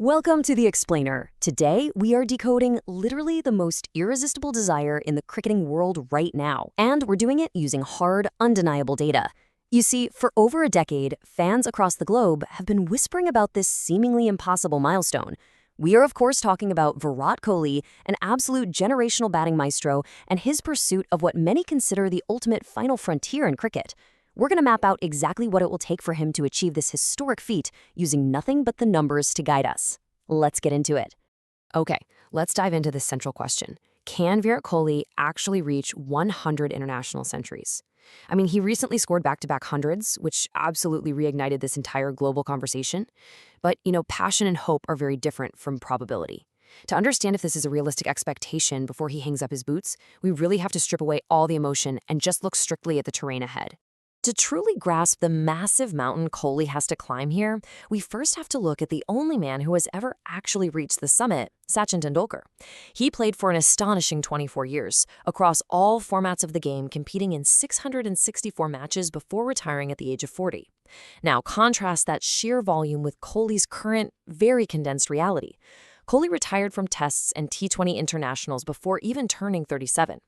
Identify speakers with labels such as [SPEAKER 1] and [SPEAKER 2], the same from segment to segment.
[SPEAKER 1] Welcome to The Explainer. Today, we are decoding literally the most irresistible desire in the cricketing world right now, and we're doing it using hard, undeniable data. You see, for over a decade, fans across the globe have been whispering about this seemingly impossible milestone. We are, of course, talking about Virat Kohli, an absolute generational batting maestro, and his pursuit of what many consider the ultimate final frontier in cricket. We're going to map out exactly what it will take for him to achieve this historic feat using nothing but the numbers to guide us. Let's get into it.
[SPEAKER 2] Okay, let's dive into this central question. Can Virat Kohli actually reach 100 international centuries? I mean, he recently scored back-to-back hundreds, which absolutely reignited this entire global conversation. But, passion and hope are very different from probability. To understand if this is a realistic expectation before he hangs up his boots, we really have to strip away all the emotion and just look strictly at the terrain ahead. To truly grasp the massive mountain Kohli has to climb here, we first have to look at the only man who has ever actually reached the summit, Sachin Tendulkar. He played for an astonishing 24 years, across all formats of the game, competing in 664 matches before retiring at the age of 40. Now, contrast that sheer volume with Kohli's current, very condensed reality. Kohli retired from tests and T20 internationals before even turning 37.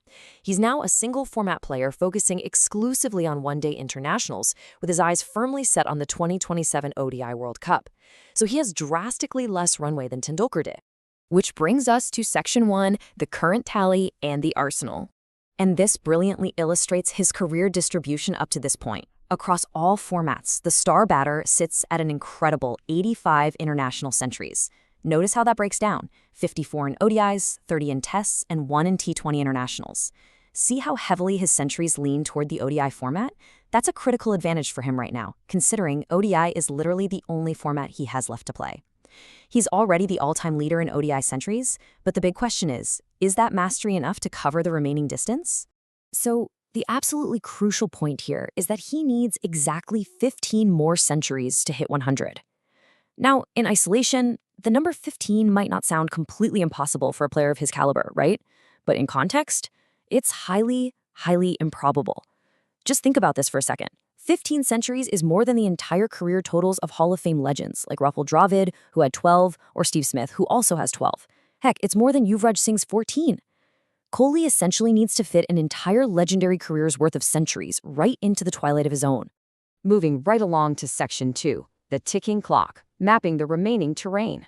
[SPEAKER 2] He's now a single-format player focusing exclusively on one-day internationals, with his eyes firmly set on the 2027 ODI World Cup. So he has drastically less runway than Tendulkar did. Which brings us to Section 1, the current tally and the arsenal. And this brilliantly illustrates his career distribution up to this point. Across all formats, the star batter sits at an incredible 85 international centuries. Notice how that breaks down: 54 in ODIs, 30 in tests, and 1 in T20 internationals. See how heavily his centuries lean toward the ODI format? That's a critical advantage for him right now, considering ODI is literally the only format he has left to play. He's already the all-time leader in ODI centuries, but the big question is that mastery enough to cover the remaining distance? So, the absolutely crucial point here is that he needs exactly 15 more centuries to hit 100. Now, in isolation, the number 15 might not sound completely impossible for a player of his caliber, right? But in context, it's highly, highly improbable. Just think about this for a second. 15 centuries is more than the entire career totals of Hall of Fame legends like Rahul Dravid, who had 12, or Steve Smith, who also has 12. Heck, it's more than Yuvraj Singh's 14. Kohli essentially needs to fit an entire legendary career's worth of centuries right into the twilight of his own.
[SPEAKER 3] Moving right along to Section 2, the ticking clock, mapping the remaining terrain.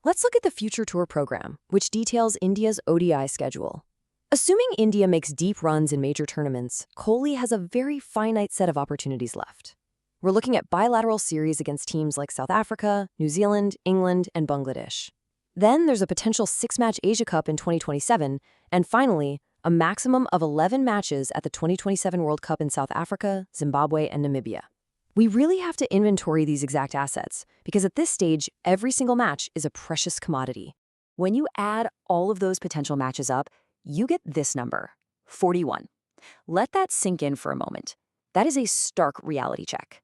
[SPEAKER 1] Let's look at the Future Tour program, which details India's ODI schedule. Assuming India makes deep runs in major tournaments, Kohli has a very finite set of opportunities left. We're looking at bilateral series against teams like South Africa, New Zealand, England, and Bangladesh. Then there's a potential 6-match Asia Cup in 2027, and finally, a maximum of 11 matches at the 2027 World Cup in South Africa, Zimbabwe, and Namibia. We really have to inventory these exact assets, because at this stage, every single match is a precious commodity. When you add all of those potential matches up, you get this number, 41. Let that sink in for a moment. That is a stark reality check.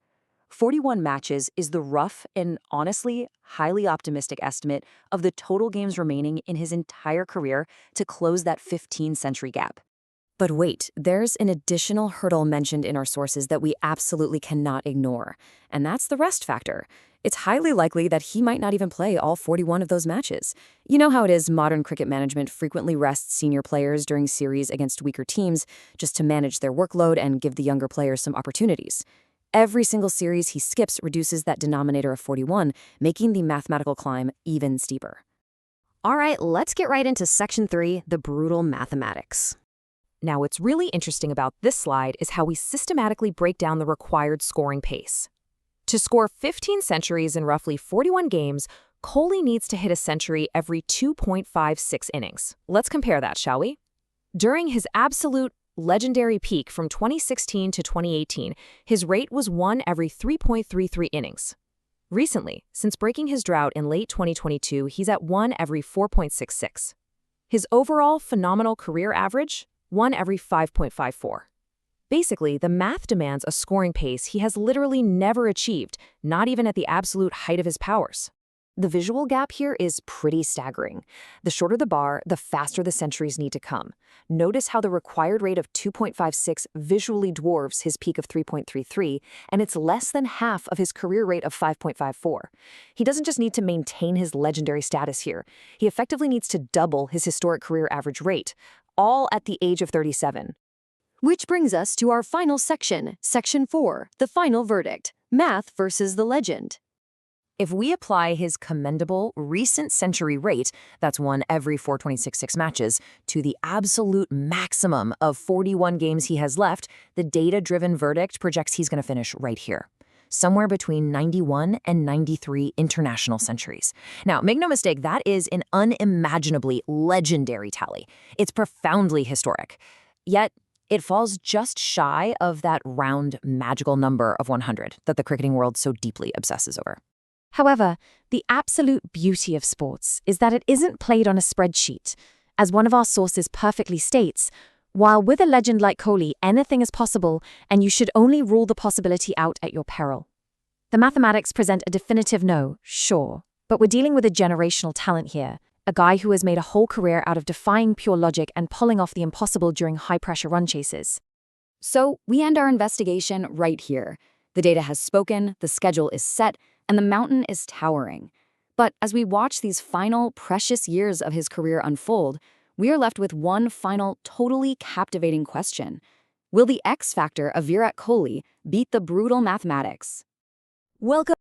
[SPEAKER 1] 41 matches is the rough and honestly highly optimistic estimate of the total games remaining in his entire career to close that 15-century gap. But wait, there's an additional hurdle mentioned in our sources that we absolutely cannot ignore, and that's the rest factor. It's highly likely that he might not even play all 41 of those matches. You know how it is, modern cricket management frequently rests senior players during series against weaker teams just to manage their workload and give the younger players some opportunities. Every single series he skips reduces that denominator of 41, making the mathematical climb even steeper. All right, let's get right into Section 3, the brutal mathematics. Now, what's really interesting about this slide is how we systematically break down the required scoring pace. To score 15 centuries in roughly 41 games, Kohli needs to hit a century every 2.56 innings. Let's compare that, shall we? During his absolute legendary peak from 2016 to 2018, his rate was 1 every 3.33 innings. Recently, since breaking his drought in late 2022, he's at 1 every 4.66. His overall phenomenal career average? 1 every 5.54. Basically, the math demands a scoring pace he has literally never achieved, not even at the absolute height of his powers.
[SPEAKER 2] The visual gap here is pretty staggering. The shorter the bar, the faster the centuries need to come. Notice how the required rate of 2.56 visually dwarfs his peak of 3.33, and it's less than half of his career rate of 5.54. He doesn't just need to maintain his legendary status here. He effectively needs to double his historic career average rate, all at the age of 37.
[SPEAKER 1] Which brings us to our final section, Section 4, the final verdict, math versus the legend.
[SPEAKER 2] If we apply his commendable recent century rate, that's one every 426 matches, to the absolute maximum of 41 games he has left, the data-driven verdict projects he's going to finish right here, somewhere between 91 and 93 international centuries. Now, make no mistake, that is an unimaginably legendary tally. It's profoundly historic. Yet, it falls just shy of that round magical number of 100 that the cricketing world so deeply obsesses over.
[SPEAKER 4] However, the absolute beauty of sports is that it isn't played on a spreadsheet. As one of our sources perfectly states, while with a legend like Kohli, anything is possible, and you should only rule the possibility out at your peril. The mathematics present a definitive no, sure, but we're dealing with a generational talent here, a guy who has made a whole career out of defying pure logic and pulling off the impossible during high-pressure run chases.
[SPEAKER 3] So we end our investigation right here. The data has spoken, the schedule is set, and the mountain is towering. But as we watch these final, precious years of his career unfold, we are left with one final, totally captivating question. Will the X factor of Virat Kohli beat the brutal mathematics?
[SPEAKER 1] Welcome.